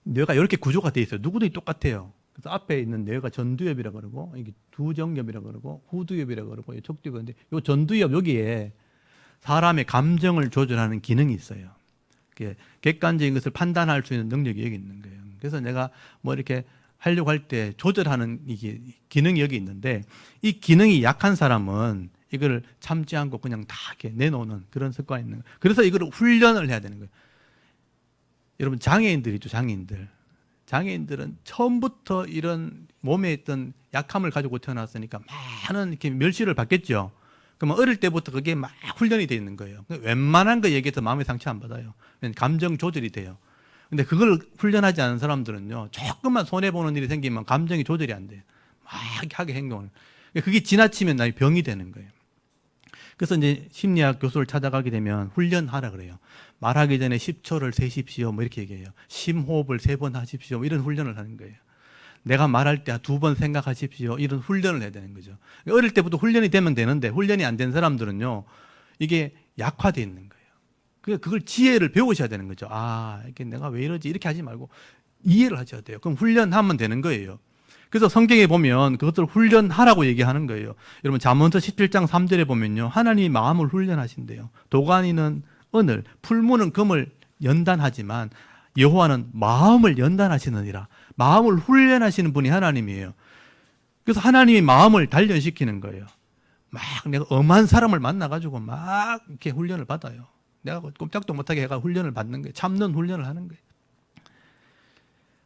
뇌가 이렇게 구조가 되어 있어요. 누구든지 똑같아요. 그래서 앞에 있는 뇌가 전두엽이라고 그러고, 이게 두정엽이라고 그러고, 후두엽이라고 그러고, 척두엽인데, 이 전두엽 여기에 사람의 감정을 조절하는 기능이 있어요. 객관적인 것을 판단할 수 있는 능력이 여기 있는 거예요. 그래서 내가 뭐 이렇게 하려고 할 때 조절하는 이게 기능이 여기 있는데, 이 기능이 약한 사람은 이걸 참지 않고 그냥 다 이렇게 내놓는 그런 습관이 있는 거예요. 그래서 이걸 훈련을 해야 되는 거예요. 여러분, 장애인들이죠, 장애인들. 장애인들은 처음부터 이런 몸에 있던 약함을 가지고 태어났으니까 많은 이렇게 멸시를 받겠죠. 그러면 어릴 때부터 그게 막 훈련이 되어 있는 거예요. 웬만한 거 얘기해서 마음의 상처 안 받아요. 감정 조절이 돼요. 근데 그걸 훈련하지 않은 사람들은요, 조금만 손해보는 일이 생기면 감정이 조절이 안 돼요. 막 하게 행동을. 그게 지나치면 나의 병이 되는 거예요. 그래서 이제 심리학 교수를 찾아가게 되면 훈련하라 그래요. 말하기 전에 10초를 세십시오. 뭐 이렇게 얘기해요. 심호흡을 3번 하십시오. 뭐 이런 훈련을 하는 거예요. 내가 말할 때 2번 생각하십시오. 이런 훈련을 해야 되는 거죠. 어릴 때부터 훈련이 되면 되는데 훈련이 안 된 사람들은요, 이게 약화되어 있는 거예요. 그걸 지혜를 배우셔야 되는 거죠. 아, 이게 내가 왜 이러지? 이렇게 하지 말고 이해를 하셔야 돼요. 그럼 훈련하면 되는 거예요. 그래서 성경에 보면 그것들을 훈련하라고 얘기하는 거예요. 여러분 잠언서 17장 3절에 보면요, 하나님이 마음을 훈련하신대요. 도가니는 은을, 풀무는 금을 연단하지만 여호와는 마음을 연단하시느니라. 마음을 훈련하시는 분이 하나님이에요. 그래서 하나님이 마음을 단련시키는 거예요. 막 내가 엄한 사람을 만나가지고 막 이렇게 훈련을 받아요. 내가 꼼짝도 못하게 해가 훈련을 받는 거예요. 참는 훈련을 하는 거예요.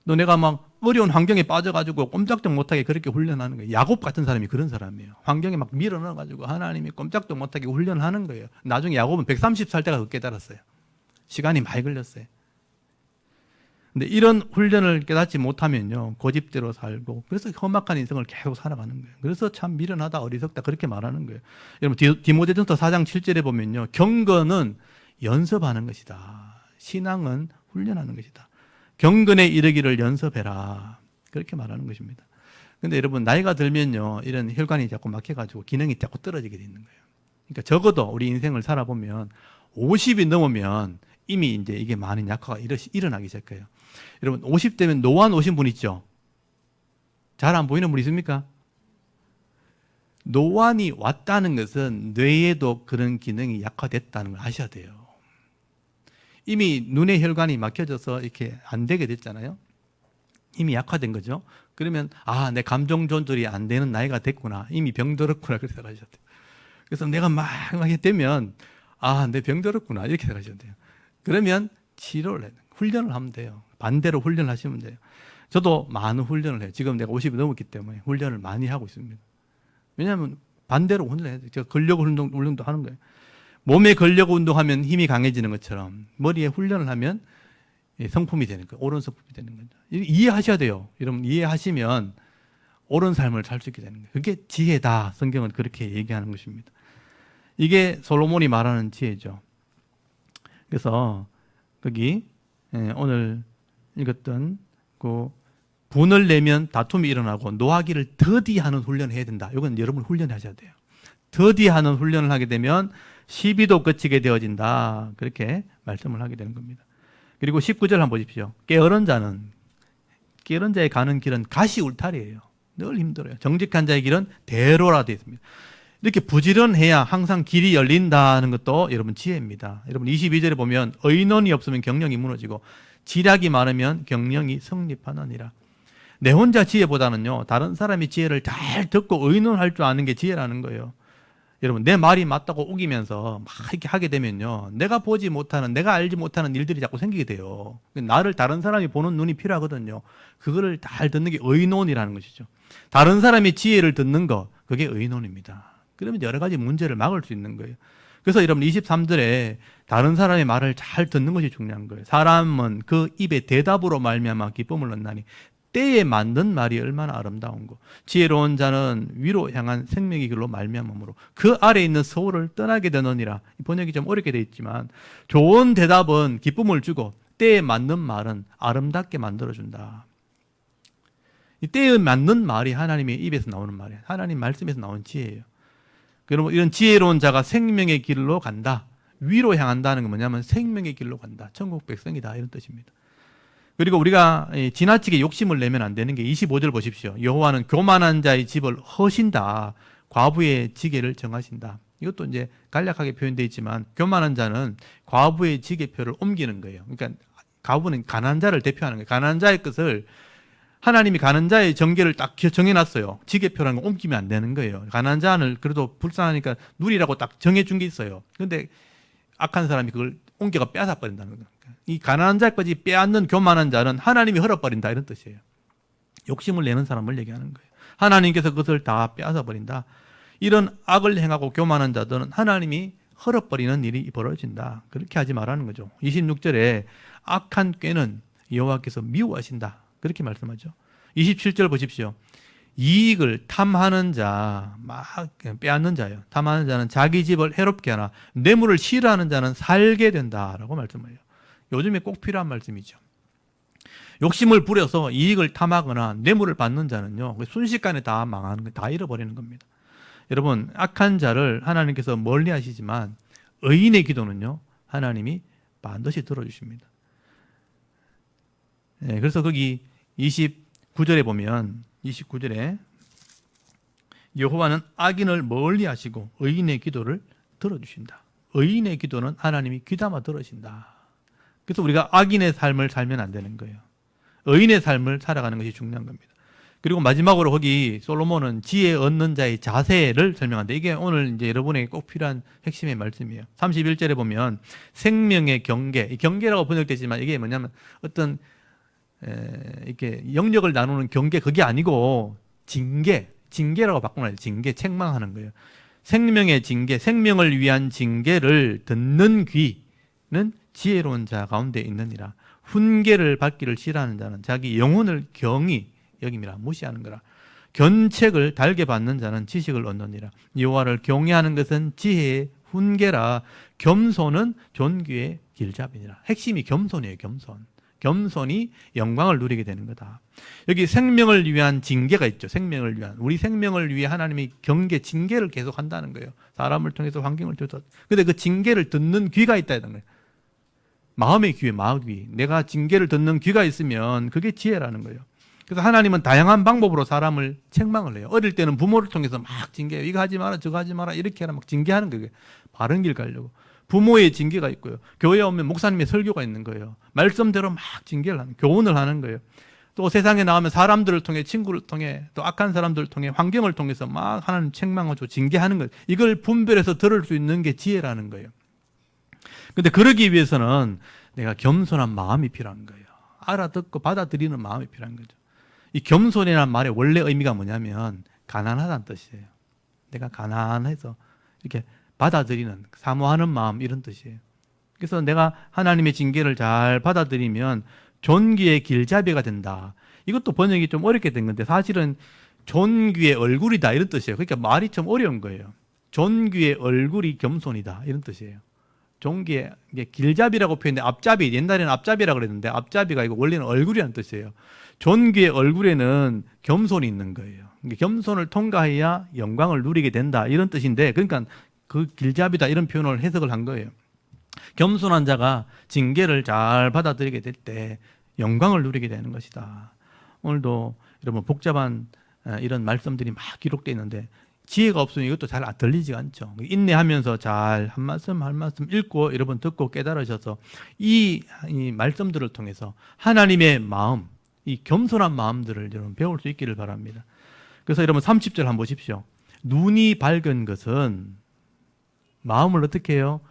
또 내가 막 어려운 환경에 빠져가지고 꼼짝도 못하게 그렇게 훈련하는 거예요. 야곱 같은 사람이 그런 사람이에요. 환경에 막 밀어넣어가지고 하나님이 꼼짝도 못하게 훈련하는 거예요. 나중에 야곱은 130살 때가 그 깨달았어요. 시간이 많이 걸렸어요. 근데 이런 훈련을 깨닫지 못하면요, 고집대로 살고, 그래서 험악한 인생을 계속 살아가는 거예요. 그래서 참 미련하다, 어리석다, 그렇게 말하는 거예요. 여러분, 디모데전서 4장 7절에 보면요, 경건은 연습하는 것이다. 신앙은 훈련하는 것이다. 경건에 이르기를 연습해라. 그렇게 말하는 것입니다. 근데 여러분, 나이가 들면요, 이런 혈관이 자꾸 막혀가지고 기능이 자꾸 떨어지게 되는 거예요. 그러니까 적어도 우리 인생을 살아보면 50이 넘으면 이미 이제 이게 많은 약화가 일어나기 시작해요. 여러분, 50대면 노안 오신 분 있죠? 잘 안 보이는 분 있습니까? 노안이 왔다는 것은 뇌에도 그런 기능이 약화됐다는 걸 아셔야 돼요. 이미 눈의 혈관이 막혀져서 이렇게 안 되게 됐잖아요. 이미 약화된 거죠. 그러면 아, 내 감정 조절이 안 되는 나이가 됐구나. 이미 병들었구나. 그렇게 생각하셔야 돼요. 그래서 내가 막 되면 아, 내 병들었구나. 이렇게 생각하셔야 돼요. 그러면 치료를 해요. 훈련을 하면 돼요. 반대로 훈련하시면 돼요. 저도 많은 훈련을 해요. 지금 내가 50이 넘었기 때문에 훈련을 많이 하고 있습니다. 왜냐하면 반대로 훈련해야 돼요. 제가 근력 훈련도 하는 거예요. 몸에 근력 운동하면 힘이 강해지는 것처럼 머리에 훈련을 하면 성품이 되는 거예요. 옳은 성품이 되는 거죠. 이해하셔야 돼요. 여러분, 이해하시면 옳은 삶을 살 수 있게 되는 거예요. 그게 지혜다. 성경은 그렇게 얘기하는 것입니다. 이게 솔로몬이 말하는 지혜죠. 그래서 거기 오늘 읽었던 그 분을 내면 다툼이 일어나고 노하기를 더디하는 훈련을 해야 된다. 이건 여러분 훈련하셔야 돼요. 더디하는 훈련을 하게 되면 시비도 그치게 되어진다. 그렇게 말씀을 하게 되는 겁니다. 그리고 19절 한번 보십시오. 게으른 자의 가는 길은 가시울타리예요. 늘 힘들어요. 정직한 자의 길은 대로라 되어 있습니다. 이렇게 부지런해야 항상 길이 열린다는 것도 여러분 지혜입니다. 여러분 22절에 보면 의논이 없으면 경영이 무너지고 지략이 많으면 경영이 성립하느니라. 내 혼자 지혜보다는요, 다른 사람이 지혜를 잘 듣고 의논할 줄 아는 게 지혜라는 거예요. 여러분, 내 말이 맞다고 우기면서 막 이렇게 하게 되면요, 내가 보지 못하는, 내가 알지 못하는 일들이 자꾸 생기게 돼요. 나를 다른 사람이 보는 눈이 필요하거든요. 그거를 잘 듣는 게 의논이라는 것이죠. 다른 사람의 지혜를 듣는 거, 그게 의논입니다. 그러면 여러 가지 문제를 막을 수 있는 거예요. 그래서 여러분 23절에 다른 사람의 말을 잘 듣는 것이 중요한 거예요. 사람은 그 입에 대답으로 말미암아 기쁨을 얻나니 때에 맞는 말이 얼마나 아름다운 거. 지혜로운 자는 위로 향한 생명의 길로 말미암음으로 그 아래에 있는 서울을 떠나게 되느니라. 번역이 좀 어렵게 되어 있지만 좋은 대답은 기쁨을 주고 때에 맞는 말은 아름답게 만들어준다. 이 때에 맞는 말이 하나님의 입에서 나오는 말이에요. 하나님 말씀에서 나온 지혜예요. 여러분, 이런 지혜로운 자가 생명의 길로 간다. 위로 향한다는 건 뭐냐면 생명의 길로 간다. 천국 백성이다. 이런 뜻입니다. 그리고 우리가 지나치게 욕심을 내면 안 되는 게 25절 보십시오. 여호와는 교만한 자의 집을 허신다. 과부의 지게를 정하신다. 이것도 이제 간략하게 표현되어 있지만 교만한 자는 과부의 지게표를 옮기는 거예요. 그러니까 과부는 가난한 자를 대표하는 거예요. 가난한 자의 것을 하나님이 가난한 자의 정계를 딱 정해놨어요. 지게표라는 거 옮기면 안 되는 거예요. 가난한 자는 그래도 불쌍하니까 누리라고 딱 정해준 게 있어요. 그런데 악한 사람이 그걸 옮겨가 뺏어버린다는 거예요. 이 가난한 자까지 빼앗는 교만한 자는 하나님이 헐어버린다 이런 뜻이에요. 욕심을 내는 사람을 얘기하는 거예요. 하나님께서 그것을 다 빼앗아 버린다. 이런 악을 행하고 교만한 자들은 하나님이 헐어버리는 일이 벌어진다. 그렇게 하지 말라는 거죠. 26절에 악한 꾀는 여호와께서 미워하신다. 그렇게 말씀하죠. 27절 보십시오. 이익을 탐하는 자, 막 빼앗는 자예요. 탐하는 자는 자기 집을 해롭게 하나 뇌물을 싫어하는 자는 살게 된다라고 말씀해요. 요즘에 꼭 필요한 말씀이죠. 욕심을 부려서 이익을 탐하거나 뇌물을 받는 자는요, 순식간에 다 망하는 거예요. 다 잃어버리는 겁니다. 여러분, 악한 자를 하나님께서 멀리 하시지만 의인의 기도는요, 하나님이 반드시 들어주십니다. 네, 그래서 거기 29절에 보면 29절에 여호와는 악인을 멀리 하시고 의인의 기도를 들어주신다. 의인의 기도는 하나님이 귀담아 들으신다. 그래서 우리가 악인의 삶을 살면 안 되는 거예요. 의인의 삶을 살아가는 것이 중요한 겁니다. 그리고 마지막으로 거기 솔로몬은 지혜 얻는 자의 자세를 설명한다. 이게 오늘 이제 여러분에게 꼭 필요한 핵심의 말씀이에요. 31절에 보면 생명의 경계, 경계라고 번역되지만 이게 뭐냐면 어떤 이렇게 영역을 나누는 경계, 그게 아니고 징계라고 바꾸나요. 징계, 책망하는 거예요. 생명의 징계, 생명을 위한 징계를 듣는 귀는 지혜로운 자 가운데 있느니라. 훈계를 받기를 싫어하는 자는 자기 영혼을 경히 여김이라, 무시하는 거라. 견책을 달게 받는 자는 지식을 얻느니라. 여호와를 경외하는 것은 지혜의 훈계라. 겸손은 존귀의 길잡이니라. 핵심이 겸손이에요. 겸손이 영광을 누리게 되는 거다. 여기 생명을 위한 징계가 있죠. 생명을 위한. 우리 생명을 위해 하나님이 경계, 징계를 계속 한다는 거예요. 사람을 통해서, 환경을 통해서. 근데 그 징계를 듣는 귀가 있다는 거예요. 마음의 귀에, 마귀. 내가 징계를 듣는 귀가 있으면 그게 지혜라는 거예요. 그래서 하나님은 다양한 방법으로 사람을 책망을 해요. 어릴 때는 부모를 통해서 막 징계해요. 이거 하지 마라, 저거 하지 마라, 이렇게 하라 막 징계하는 거예요. 바른 길 가려고. 부모의 징계가 있고요. 교회에 오면 목사님의 설교가 있는 거예요. 말씀대로 막 징계를 하는, 교훈을 하는 거예요. 또 세상에 나오면 사람들을 통해, 친구를 통해, 또 악한 사람들을 통해, 환경을 통해서 막 하나님 책망하고 징계하는 거예요. 이걸 분별해서 들을 수 있는 게 지혜라는 거예요. 근데 그러기 위해서는 내가 겸손한 마음이 필요한 거예요. 알아듣고 받아들이는 마음이 필요한 거죠. 이 겸손이라는 말의 원래 의미가 뭐냐면 가난하다는 뜻이에요. 내가 가난해서 이렇게 받아들이는, 사모하는 마음, 이런 뜻이에요. 그래서 내가 하나님의 징계를 잘 받아들이면 존귀의 길잡이가 된다. 이것도 번역이 좀 어렵게 된 건데 사실은 존귀의 얼굴이다 이런 뜻이에요. 그러니까 말이 좀 어려운 거예요. 존귀의 얼굴이 겸손이다 이런 뜻이에요. 존귀의 길잡이라고 표현했는데 앞잡이, 옛날에는 앞잡이라고 그랬는데 앞잡이가 이거 원래는 얼굴이라는 뜻이에요. 존귀의 얼굴에는 겸손이 있는 거예요. 그러니까 겸손을 통과해야 영광을 누리게 된다 이런 뜻인데, 그러니까 그 길잡이다 이런 표현을 해석을 한 거예요. 겸손한 자가 징계를 잘 받아들이게 될 때 영광을 누리게 되는 것이다. 오늘도 여러분 복잡한 이런 말씀들이 막 기록되어 있는데 지혜가 없으면 이것도 잘 들리지가 않죠. 인내하면서 잘 한 말씀 한 말씀 읽고 여러분 듣고 깨달으셔서 이 말씀들을 통해서 하나님의 마음, 이 겸손한 마음들을 여러분 배울 수 있기를 바랍니다. 그래서 여러분 30절 한번 보십시오. 눈이 밝은 것은 마음을 어떻게 해요?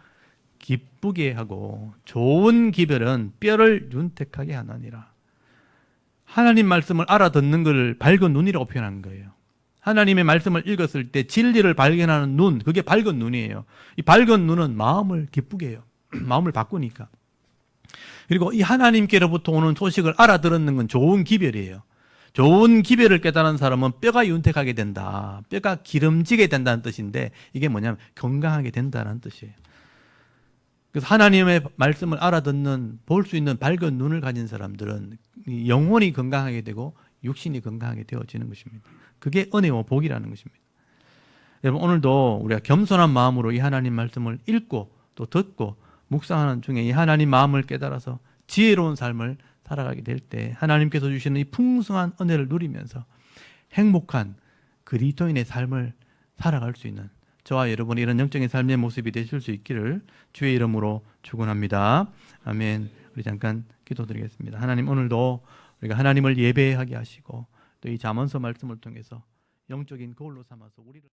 기쁘게 하고 좋은 기별은 뼈를 윤택하게 하나니라. 하나님 말씀을 알아듣는 걸 밝은 눈이라고 표현한 거예요. 하나님의 말씀을 읽었을 때 진리를 발견하는 눈, 그게 밝은 눈이에요. 이 밝은 눈은 마음을 기쁘게 해요. 마음을 바꾸니까. 그리고 이 하나님께로부터 오는 소식을 알아들었는 건 좋은 기별이에요. 좋은 기별을 깨달은 사람은 뼈가 윤택하게 된다. 뼈가 기름지게 된다는 뜻인데 이게 뭐냐면 건강하게 된다는 뜻이에요. 그래서 하나님의 말씀을 알아듣는, 볼 수 있는 밝은 눈을 가진 사람들은 영혼이 건강하게 되고 육신이 건강하게 되어지는 것입니다. 그게 은혜와 복이라는 것입니다. 여러분 오늘도 우리가 겸손한 마음으로 이 하나님 말씀을 읽고 또 듣고 묵상하는 중에 이 하나님 마음을 깨달아서 지혜로운 삶을 살아가게 될 때 하나님께서 주시는 이 풍성한 은혜를 누리면서 행복한 그리스도인의 삶을 살아갈 수 있는 저와 여러분이 이런 영적인 삶의 모습이 되실 수 있기를 주의 이름으로 축원합니다. 아멘. 우리 잠깐 기도드리겠습니다. 하나님 오늘도 우리가 하나님을 예배하게 하시고 또 이 잠언서 말씀을 통해서 영적인 거울로 삼아서 우리를